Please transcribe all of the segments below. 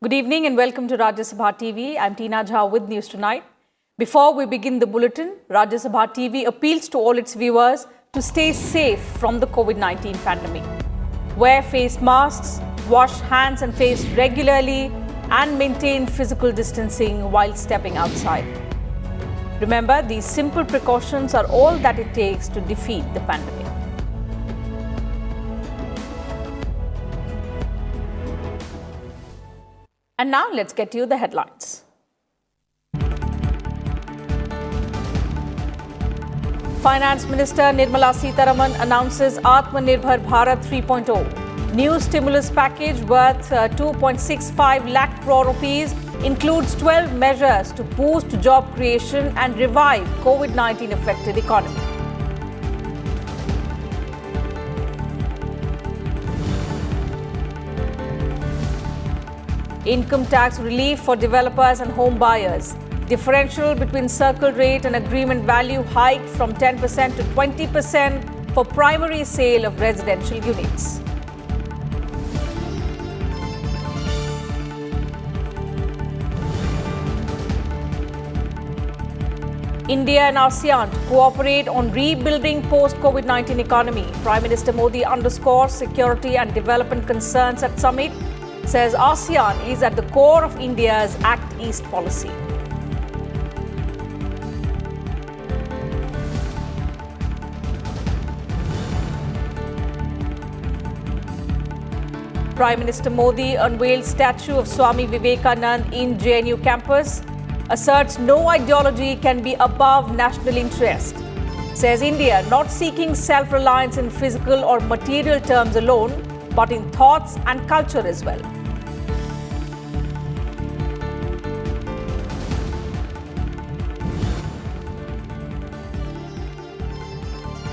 Good evening and welcome to Rajya Sabha TV. I'm Tina Jha with News Tonight. Before we begin the bulletin, Rajya Sabha TV appeals to all its viewers to stay safe from the COVID-19 pandemic. Wear face masks, wash hands and face regularly, and maintain physical distancing while stepping outside. Remember, these simple precautions are all that it takes to defeat the pandemic. And now let's get to the headlines. Finance Minister Nirmala Sitharaman announces Atmanirbhar Bharat 3.0. New stimulus package worth 2.65 lakh crore rupees includes 12 measures to boost job creation and revive COVID-19 affected economy. Income tax relief for developers and home buyers. Differential between circle rate and agreement value hiked from 10% to 20% for primary sale of residential units. India and ASEAN to cooperate on rebuilding post-COVID-19 economy. Prime Minister Modi underscores security and development concerns at summit. Says ASEAN is at the core of India's Act East policy. Prime Minister Modi unveiled statue of Swami Vivekananda in JNU campus. Asserts no ideology can be above national interest. Says India not seeking self-reliance in physical or material terms alone, but in thoughts and culture as well.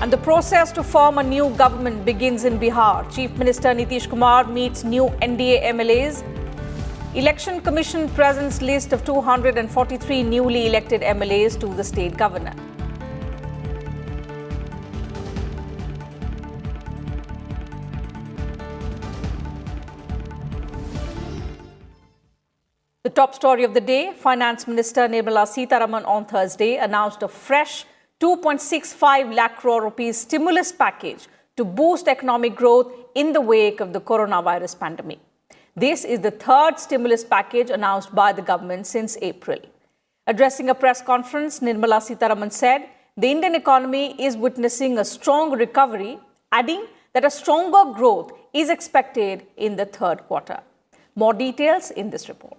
And the process to form a new government begins in Bihar. Chief Minister Nitish Kumar meets new NDA MLAs. Election Commission presents list of 243 newly elected MLAs to the state governor. The top story of the day, Finance Minister Nirmala Sitharaman on Thursday announced a fresh 2.65 lakh crore rupees stimulus package to boost economic growth in the wake of the coronavirus pandemic. This is the third stimulus package announced by the government since April. Addressing a press conference, Nirmala Sitharaman said the Indian economy is witnessing a strong recovery, adding that a stronger growth is expected in the third quarter. More details in this report.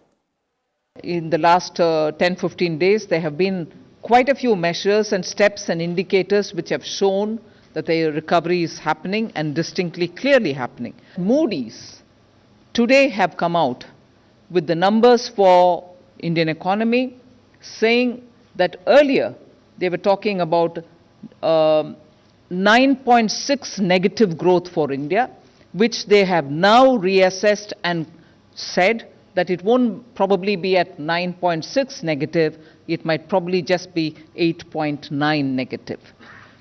In the last 10-15 days, there have been quite a few measures and steps and indicators which have shown that the recovery is happening and distinctly, clearly happening. Moody's today have come out with the numbers for Indian economy, saying that earlier they were talking about 9.6 negative growth for India, which they have now reassessed and said that it won't probably be at 9.6 negative, it might probably just be 8.9 negative.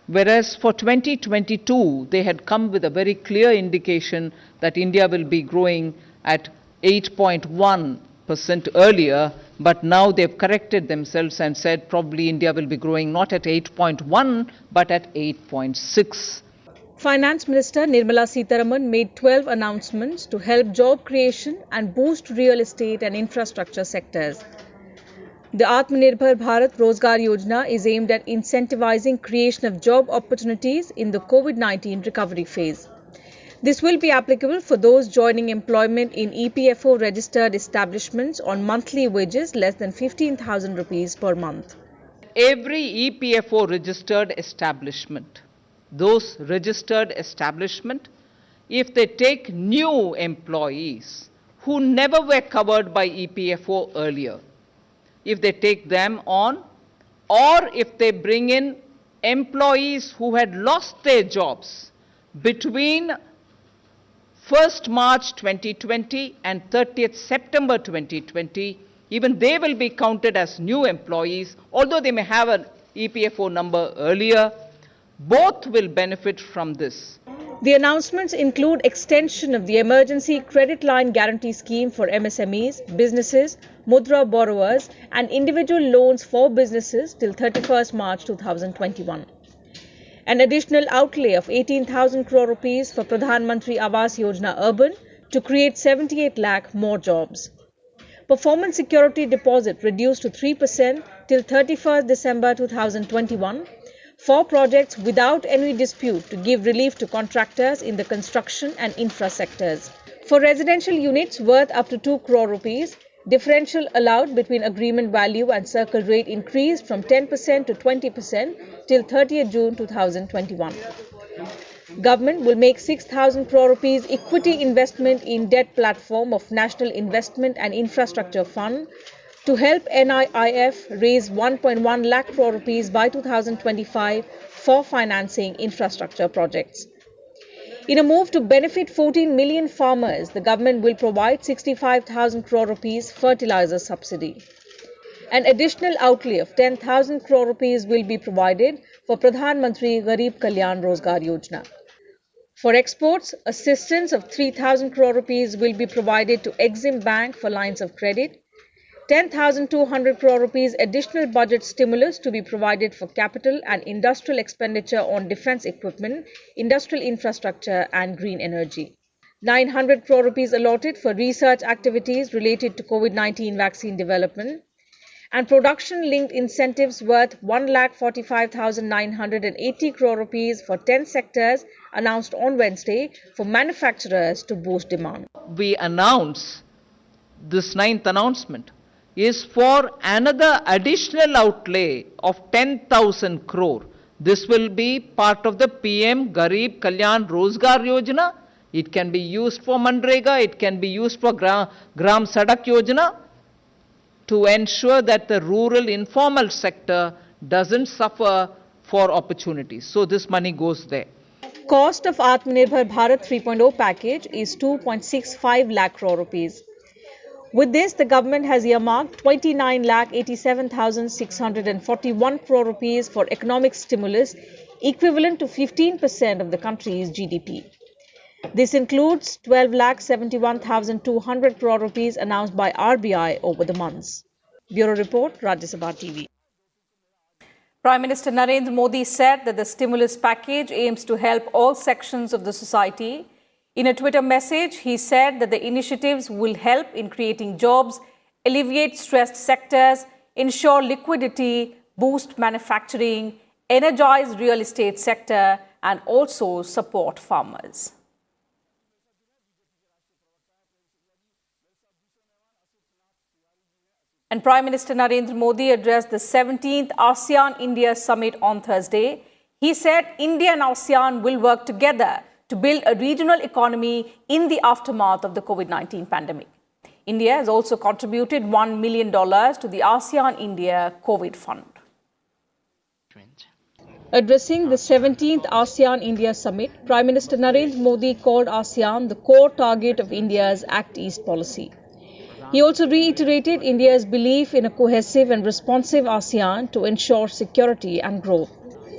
Whereas for 2022, they had come with a very clear indication that India will be growing at 8.1% earlier, but now they've corrected themselves and said probably India will be growing not at 8.1, but at 8.6. Finance Minister Nirmala Sitharaman made 12 announcements to help job creation and boost real estate and infrastructure sectors. The Atmanirbhar Bharat Rozgar Yojana is aimed at incentivizing creation of job opportunities in the COVID-19 recovery phase. This will be applicable for those joining employment in EPFO registered establishments on monthly wages less than 15,000 rupees per month. Every EPFO registered establishment, those registered establishment, if they take new employees who never were covered by EPFO earlier, if they take them on, or if they bring in employees who had lost their jobs between 1st March 2020 and 30th September 2020, even they will be counted as new employees, although they may have an EPFO number earlier. Both will benefit from this. The announcements include extension of the emergency credit line guarantee scheme for MSMEs, businesses, Mudra borrowers and individual loans for businesses till 31st March 2021. An additional outlay of 18,000 crore rupees for Pradhan Mantri Awas Yojana Urban to create 78 lakh more jobs. Performance security deposit reduced to 3% till 31st December 2021 for projects without any dispute to give relief to contractors in the construction and infra sectors. For residential units worth up to 2 crore rupees, differential allowed between agreement value and circle rate increased from 10% to 20% till 30th June 2021. Government will make 6,000 crore rupees equity investment in debt platform of National Investment and Infrastructure Fund to help NIIF raise 1.1 lakh crore rupees by 2025 for financing infrastructure projects. In a move to benefit 14 million farmers, the government will provide 65,000 crore rupees fertilizer subsidy. An additional outlay of 10,000 crore rupees will be provided for Pradhan Mantri Garib Kalyan Rozgar Yojana. For exports, assistance of 3,000 crore rupees will be provided to Exim Bank for lines of credit. 10,200 crore rupees additional budget stimulus to be provided for capital and industrial expenditure on defence equipment, industrial infrastructure and green energy. 900 crore rupees allotted for research activities related to COVID-19 vaccine development and production-linked incentives worth 1,45,980 crore rupees for 10 sectors announced on Wednesday for manufacturers to boost demand. We announce this 9th announcement is for another additional outlay of 10,000 crore. This will be part of the PM Garib Kalyan Rozgar Yojana. It can be used for Manrega, it can be used for Gram Sadak Yojana to ensure that the rural informal sector doesn't suffer for opportunities. So this money goes there. Cost of Atmanirbhar Bharat 3.0 package is 2.65 lakh crore rupees. With this, the government has earmarked 29,87,641 crore rupees for economic stimulus, equivalent to 15% of the country's GDP. This includes 12,71,200 crore rupees announced by RBI over the months. Bureau Report, Rajya Sabha TV. Prime Minister Narendra Modi said that the stimulus package aims to help all sections of the society. In a Twitter message, he said that the initiatives will help in creating jobs, alleviate stressed sectors, ensure liquidity, boost manufacturing, energize real estate sector, and also support farmers. And Prime Minister Narendra Modi addressed the 17th ASEAN-India Summit on Thursday. He said India and ASEAN will work together to build a regional economy in the aftermath of the COVID-19 pandemic. India has also contributed $1 million to the ASEAN-India COVID Fund. Addressing the 17th ASEAN-India Summit, Prime Minister Narendra Modi called ASEAN the core target of India's Act East policy. He also reiterated India's belief in a cohesive and responsive ASEAN to ensure security and growth.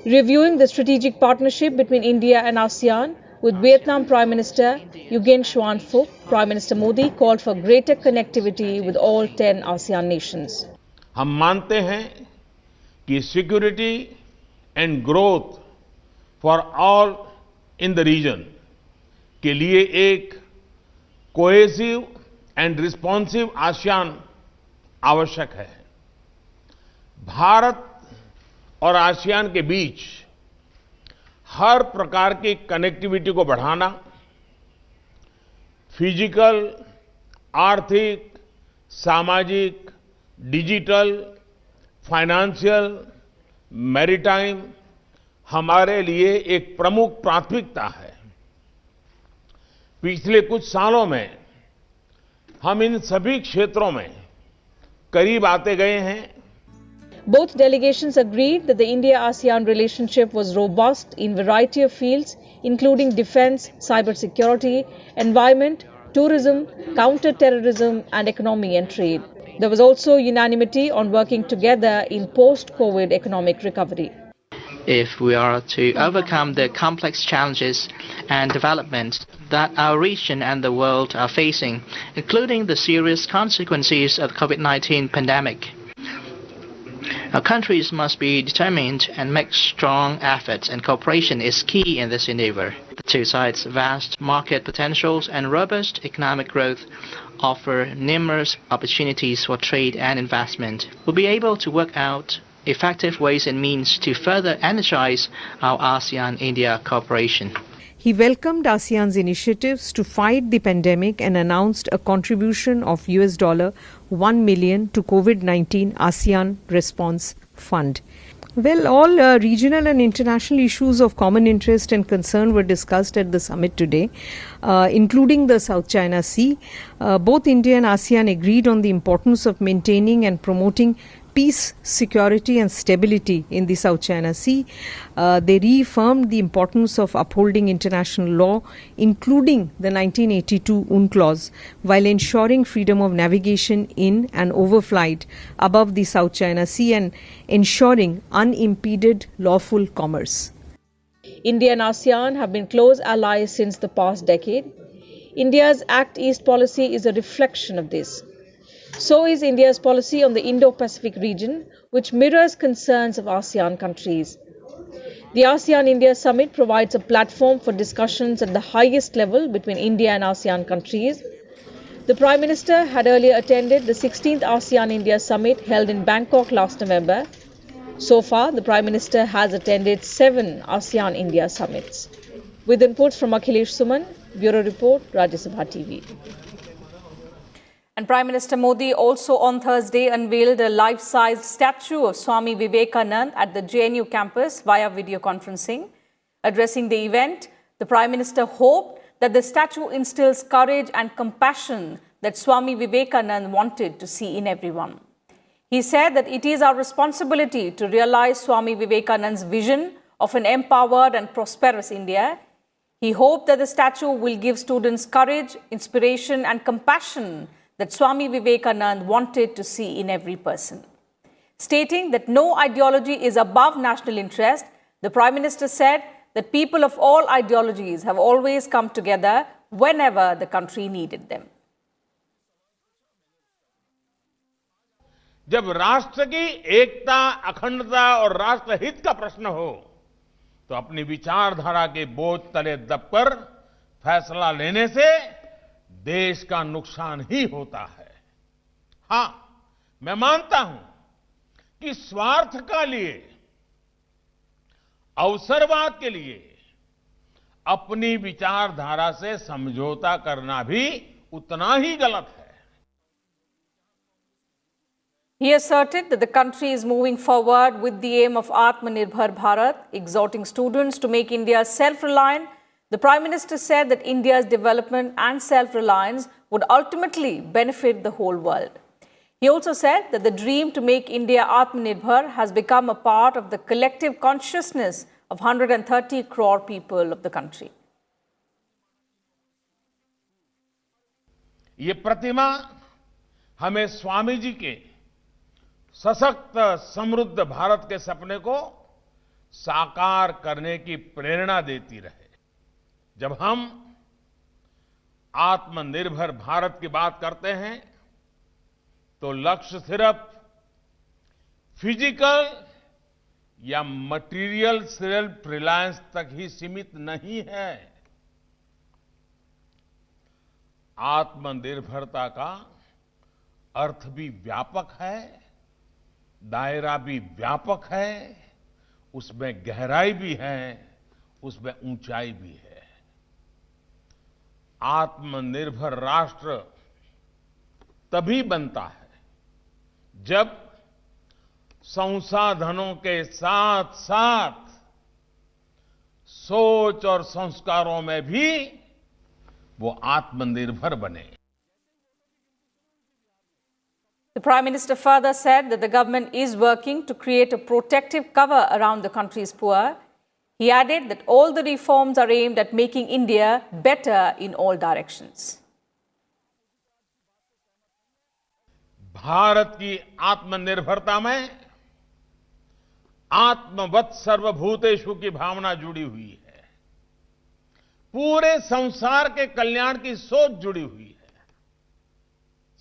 Reviewing the strategic partnership between India and ASEAN, with Vietnam Prime Minister Nguyen Xuan Phuc, Prime Minister Modi called for greater connectivity with all 10 ASEAN nations. हम मानते हैं कि security and growth for all in the region के लिए एक cohesive and responsive ASEAN आवश्यक है। भारत और आसियान के बीच हर प्रकार की कनेक्टिविटी को बढ़ाना, फिजिकल, आर्थिक, सामाजिक, डिजिटल, फाइनेंशियल, मैरीटाइम हमारे लिए एक प्रमुख प्राथमिकता है। पिछले कुछ सालों में हम इन सभी क्षेत्रों में करीब आते गए हैं। Both delegations agreed that the India-ASEAN relationship was robust in variety of fields, including defense, cybersecurity, environment, tourism, counter-terrorism, and economy and trade. There was also unanimity on working together in post-COVID economic recovery. if we are to overcome the complex challenges and developments that our region and the world are facing, including the serious consequences of the COVID-19 pandemic. Our countries must be determined and make strong efforts, and cooperation is key in this endeavor. The two sides' vast market potentials and robust economic growth offer numerous opportunities for trade and investment. We'll be able to work out effective ways and means to further energize our ASEAN-India cooperation. He welcomed ASEAN's initiatives to fight the pandemic and announced a contribution of $1 million to COVID-19 ASEAN Response Fund. Well, all regional and international issues of common interest and concern were discussed at the summit today, including the South China Sea. Both India and ASEAN agreed on the importance of maintaining and promoting peace, security and stability in the South China Sea. They reaffirmed the importance of upholding international law, including the 1982 UNCLOS, while ensuring freedom of navigation in and overflight above the South China Sea and ensuring unimpeded lawful commerce. India and ASEAN have been close allies since the past decade. India's Act East policy is a reflection of this. So is India's policy on the Indo-Pacific region, which mirrors concerns of ASEAN countries. The ASEAN-India Summit provides a platform for discussions at the highest level between India and ASEAN countries. The Prime Minister had earlier attended the 16th ASEAN-India Summit held in Bangkok last November. So far, the Prime Minister has attended 7 ASEAN-India Summits. With inputs from Akhilesh Suman, Bureau Report, Rajya Sabha TV. And Prime Minister Modi also on Thursday unveiled a life-sized statue of Swami Vivekananda at the JNU campus via video conferencing. Addressing the event, the Prime Minister hoped that the statue instills courage and compassion that Swami Vivekananda wanted to see in everyone. He said that it is our responsibility to realize Swami Vivekananda's vision of an empowered and prosperous India. He hoped that the statue will give students courage, inspiration and compassion that Swami Vivekananda wanted to see in every person. Stating that no ideology is above national interest, the Prime Minister said that people of all ideologies have always come together whenever the country needed them. जब राष्ट्र की एकता, अखंडता और राष्ट्रहित का प्रश्न हो, तो अपनी विचारधारा के बोझ तले दबकर फैसला लेने से देश का नुकसान ही होता है। हां, मैं मानता हूं कि स्वार्थ के लिए, अवसरवाद के लिए अपनी विचारधारा से समझौता करना भी उतना ही गलत है। He asserted that the country is moving forward with the aim of Atmanirbhar Bharat, exhorting students to make India self-reliant. The Prime Minister said that India's development and self-reliance would ultimately benefit the whole world. He also said that the dream to make India Atmanirbhar has become a part of the collective consciousness of 130 crore people of the country. ये प्रतिमा हमें स्वामी जी के सशक्त समृद्ध भारत के सपने को साकार करने की प्रेरणा देती रहे। जब हम आत्मनिर्भर भारत की बात करते हैं तो लक्ष्य सिर्फ फिजिकल या मटेरियल सेल्फ रिलायंस तक ही सीमित नहीं है। आत्मनिर्भरता का अर्थ भी व्यापक है, दायरा भी व्यापक है, उसमें गहराई भी है, उसमें ऊंचाई भी है। आत्मनिर्भर राष्ट्र तभी बनता है जब संसाधनों के साथ साथ सोच और संस्कारों में भी वो आत्मनिर्भर बने। The Prime Minister further said that the government is working to create a protective cover around the country's poor. He added that all the reforms are aimed at making India better in all directions. Bharat की आत्मनिर्भरता में आत्मवत् सर्वभूतेषु की भावना जुड़ी हुई है, पूरे संसार के कल्याण की सोच जुड़ी हुई है।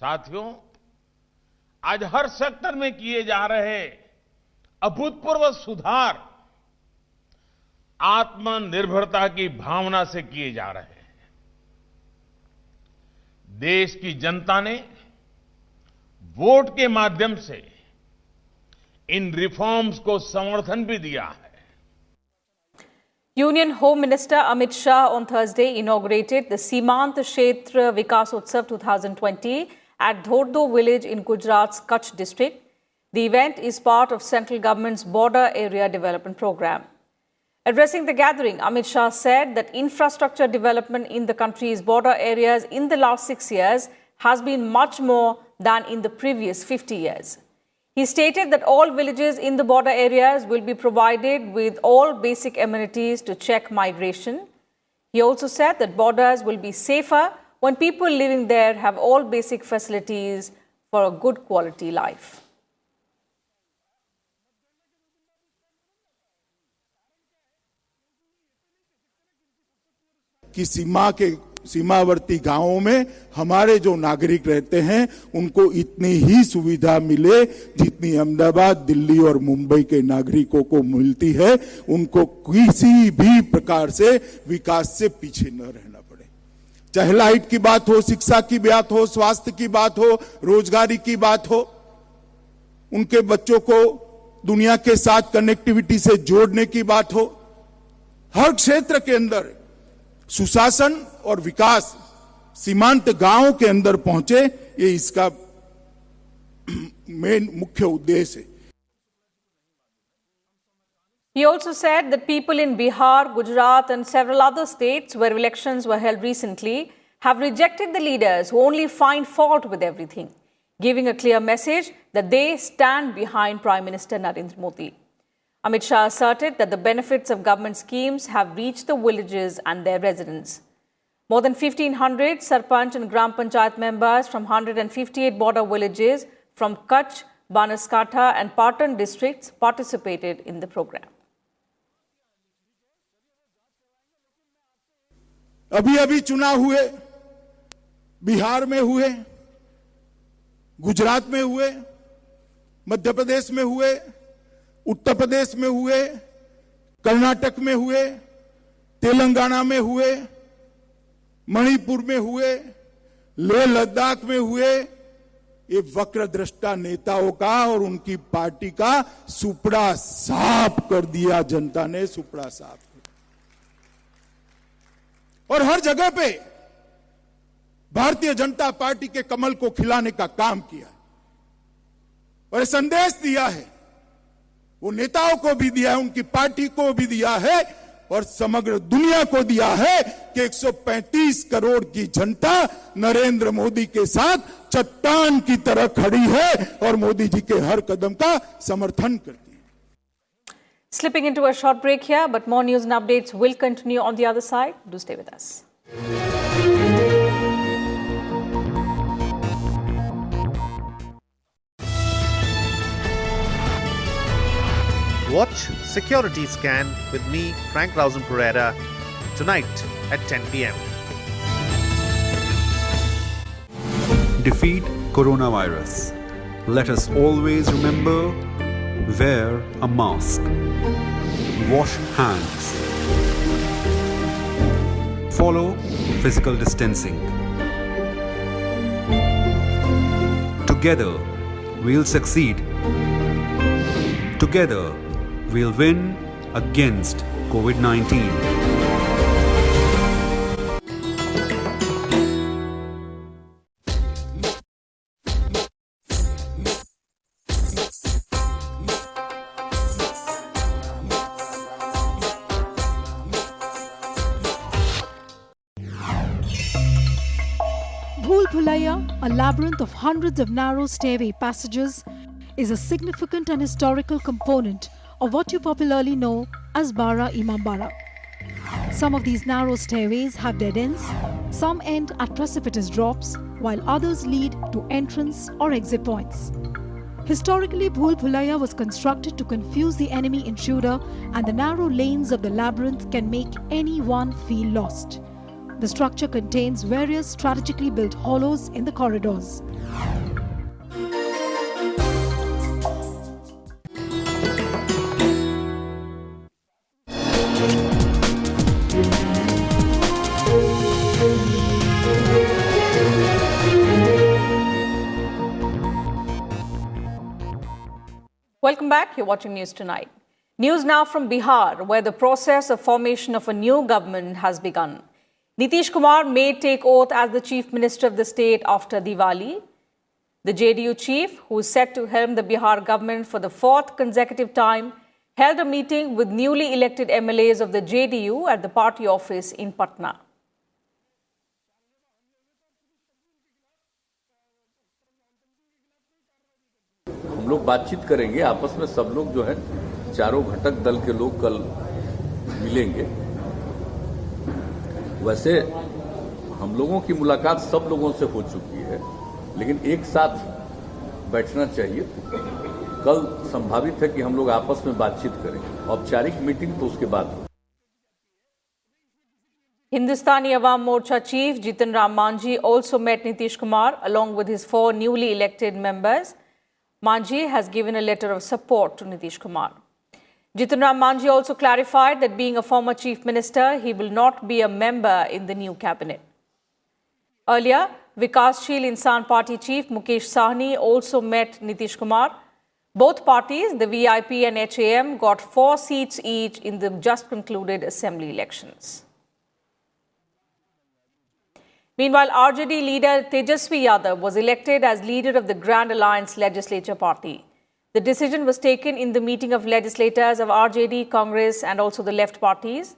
साथियों, आज हर सेक्टर में किए जा रहे अभूतपूर्व सुधार आत्मनिर्भरता की भावना से किए जा रहे हैं। देश की जनता ने वोट के माध्यम से इन रिफॉर्म्स को समर्थन भी दिया है। Union Home Minister Amit Shah on Thursday inaugurated the Simant Kshetra Vikasotsav 2020 at Dhoddo village in Gujarat's Kutch district. The event is part of central government's border area development program. Addressing the gathering, Amit Shah said that infrastructure development in the country's border areas in the last 6 years has been much more than in the previous 50 years. He stated that all villages in the border areas will be provided with all basic amenities to check migration. He also said that borders will be safer when people living there have all basic facilities for a good quality life. कि सीमावर्ती गांवों में हमारे जो नागरिक रहते हैं उनको इतनी ही सुविधा मिले जितनी अहमदाबाद, दिल्ली और मुंबई के नागरिकों को मिलती है। उनको किसी भी प्रकार से विकास से पीछे न रहना पड़े। चाहे लाइट की बात हो, शिक्षा की बात हो, स्वास्थ्य की बात हो, रोजगारी की बात हो, उनके बच्चों को दुनिया के साथ कनेक्टिविटी से जोड़ने की बात हो, हर क्षेत्र के अंदर सुशासन और विकास सीमांत गांव के अंदर पहुंचे, ये इसका मेन मुख्य उद्देश्य है। He also said that people in Bihar, Gujarat and several other states where elections were held recently have rejected the leaders who only find fault with everything, giving a clear message that they stand behind Prime Minister Narendra Modi. Amit Shah asserted that the benefits of government schemes have reached the villages and their residents. More than 1,500 Sarpanch and Gram Panchayat members from 158 border villages from Kutch, Banaskantha and Patan districts participated in the program. अभी चुनाव हुए, बिहार में हुए, गुजरात में हुए, मध्य प्रदेश में हुए, उत्तर प्रदेश में हुए, कर्नाटक में हुए, तेलंगाना में हुए, मणिपुर में हुए, लेह लद्दाख में हुए। ये वक्रदृष्टा नेताओं का और उनकी पार्टी का सुपड़ा साफ कर दिया जनता ने, सुपड़ा साफ कर दिया। और हर जगह पे भारतीय जनता पार्टी के कमल को खिलाने का काम किया और संदेश दिया है, वो नेताओं को भी दिया है, उनकी पार्टी को भी दिया है और समग्र दुनिया को दिया है कि 135 करोड़ की जनता नरेंद्र मोदी के साथ चट्टान की तरह खड़ी है और मोदी जी के हर कदम का समर्थन करती है। Slipping into a short break here, but more news and updates will continue on the other side. Do stay with us. Watch Security Scan with me, Frank Rausen Pereira, tonight at 10 p.m. Defeat coronavirus. Let us always remember, wear a mask. Wash hands. Follow physical distancing. Together, we'll succeed. Together, we'll win against COVID-19. Bhul Bhulaiya, a labyrinth of hundreds of narrow stairway passages, is a significant and historical component of what you popularly know as Bara Imam Bara. Some of these narrow stairways have dead ends, some end at precipitous drops, while others lead to entrance or exit points. Historically, Bhul Bhulaiya was constructed to confuse the enemy intruder, and the narrow lanes of the labyrinth can make anyone feel lost. The structure contains various strategically built hollows in the corridors. Welcome back. You're watching News Tonight. News now from Bihar, where the process of formation of a new government has begun. Nitish Kumar may take oath as the Chief Minister of the state after Diwali. The JDU chief, who is set to helm the Bihar government for the fourth consecutive time, held a meeting with newly elected MLAs of the JDU at the party office in Patna. हम लोग बातचीत करेंगे आपस में सब लोग जो है चारों घटक दल के लोग कल मिलेंगे वैसे हम लोगों की मुलाकात सब लोगों से हो चुकी है लेकिन एक साथ बैठना चाहिए कल संभावित है कि हम लोग आपस में बातचीत करेंगे औपचारिक मीटिंग तो उसके बाद Hindustani Awam Morcha chief Jitan Ram Manjhi also met Nitish Kumar along with his 4 newly elected members. Manjhi has given a letter of support to Nitish Kumar. Jitan Ram Manjhi also clarified that being a former chief minister, he will not be a member in the new cabinet. Earlier, Vikashsheel Insan Party chief Mukesh Sahni also met Nitish Kumar. Both parties, the VIP and HAM, got 4 seats each in the just concluded assembly elections. Meanwhile, RJD leader Tejasvi Yadav was elected as leader of the Grand Alliance Legislature Party. The decision was taken in the meeting of legislators of RJD, Congress and also the left parties.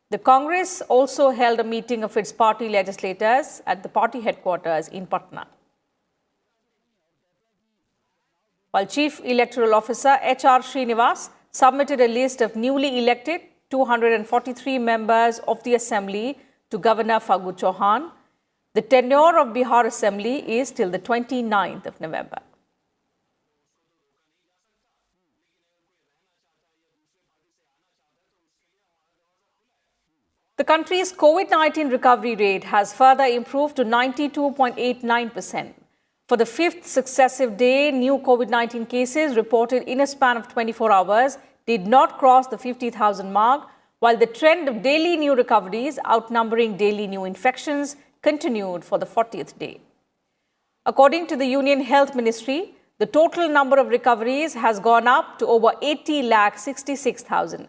The Congress also held a meeting of its party legislators at the party headquarters in Patna. While Chief Electoral Officer H.R. Srinivas submitted a list of newly elected 243 members of the Assembly to Governor Phagu Chauhan, the tenure of Bihar Assembly is till the 29th of November. The country's COVID-19 recovery rate has further improved to 92.89%. For the 5th successive day, new COVID-19 cases reported in a span of 24 hours did not cross the 50,000 mark, while the trend of daily new recoveries outnumbering daily new infections continued for the 40th day. According to the Union Health Ministry, the total number of recoveries has gone up to over 80,66,000.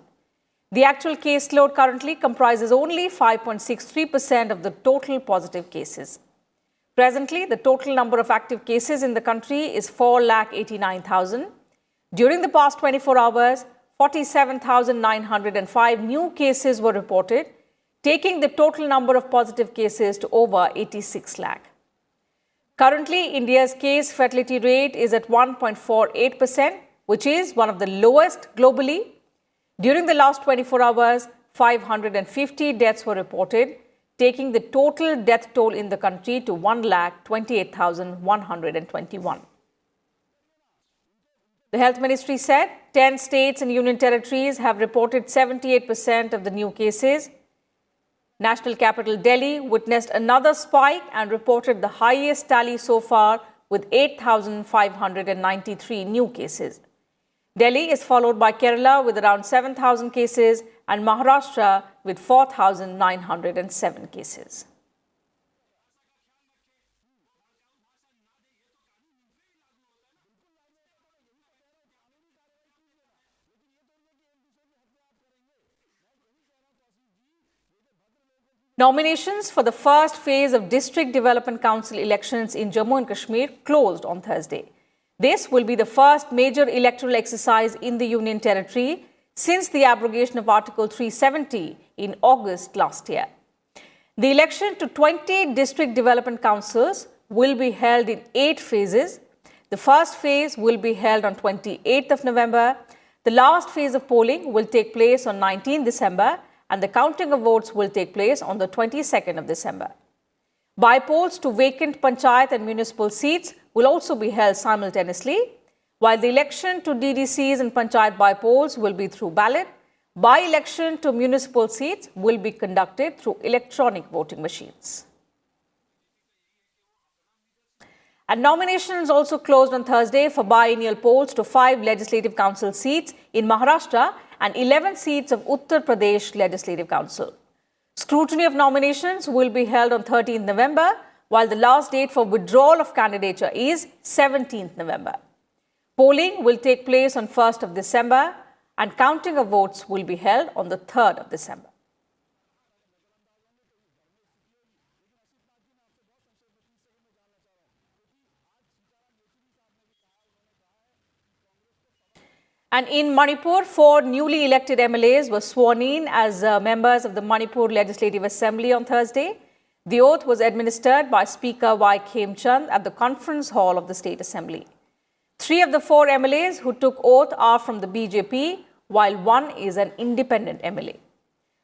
The actual caseload currently comprises only 5.63% of the total positive cases. Presently, the total number of active cases in the country is 4,89,000. During the past 24 hours, 47,905 new cases were reported, taking the total number of positive cases to over 86 lakh. Currently, India's case fatality rate is at 1.48%, which is one of the lowest globally. During the last 24 hours, 550 deaths were reported, taking the total death toll in the country to 1,28,121. The Health Ministry said 10 states and union territories have reported 78% of the new cases. National capital Delhi witnessed another spike and reported the highest tally so far with 8,593 new cases. Delhi is followed by Kerala with around 7,000 cases and Maharashtra with 4,907 cases. Nominations for the first phase of District Development Council elections in Jammu and Kashmir closed on Thursday. This will be the first major electoral exercise in the Union Territory since the abrogation of Article 370 in August last year. The election to 20 District Development Councils will be held in 8 phases. The first phase will be held on 28th of November. The last phase of polling will take place on 19 December and the counting of votes will take place on the 22nd of December. By-polls to vacant panchayat and municipal seats will also be held simultaneously. While the election to DDCs and Panchayat by-polls will be through ballot, by-election to municipal seats will be conducted through electronic voting machines. And nominations also closed on Thursday for biennial polls to 5 Legislative Council seats in Maharashtra and 11 seats of Uttar Pradesh Legislative Council. Scrutiny of nominations will be held on 13th November, while the last date for withdrawal of candidature is 17th November. Polling will take place on 1st of December and counting of votes will be held on the 3rd of December. And in Manipur, 4 newly elected MLAs were sworn in as members of the Manipur Legislative Assembly on Thursday. The oath was administered by Speaker Y. Khemchand at the Conference Hall of the State Assembly. 3 of the 4 MLAs who took oath are from the BJP, while 1 is an independent MLA.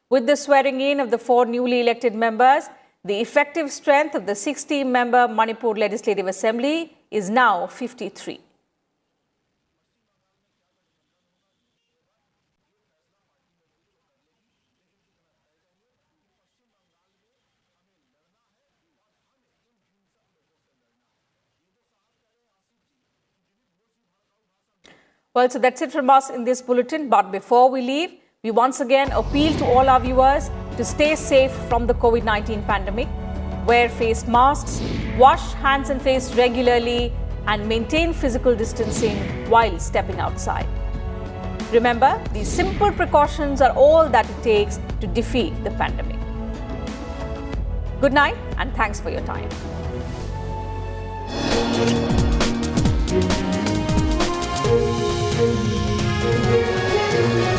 With the swearing in of the 4 newly elected members, the effective strength of the 60-member Manipur Legislative Assembly is now 53. Well, so that's it from us in this bulletin. But before we leave, we once again appeal to all our viewers to stay safe from the COVID-19 pandemic. Wear face masks, wash hands and face regularly, and maintain physical distancing while stepping outside. Remember, these simple precautions are all that it takes to defeat the pandemic. Good night, and thanks for your time. Thank you.